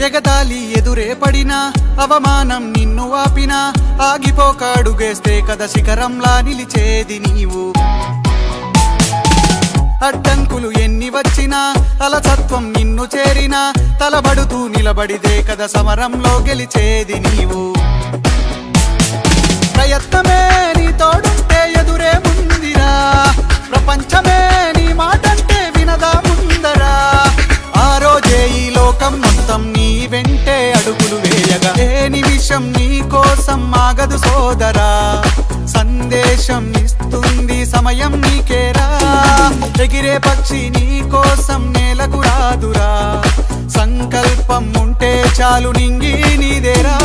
ఎగతాళి ఎదురే పడినా అవమానం నిన్ను ఆపినా ఆగిపోక అడుగేస్తే కదా శిఖరంలా నిలిచేది నీవు. అడ్డంకులు ఎన్ని వచ్చినా అలసత్వం నిన్ను చేరినా తలబడుతూ నిలబడిదే కదా సమరంలో గెలిచేది నీవు. ప్రయత్నమే నీ తోడుంటే ఎదురే ముందిరా, ప్రపంచమే నీ మాటంటే వినదా ముందరా. ఆ రోజే ఈ లోకం మొత్తం నీ వెంటే అడుగులు వేయగా ఏ నిమిషం నీ కోసం ఆగదు సోదరా. సందేశం ఇస్తుంది సమయం నీకేరా, ఎగిరే పక్షి నీ కోసం నేలకు రాదురా. సంకల్పం ఉంటే చాలు నింగి నీదేరా.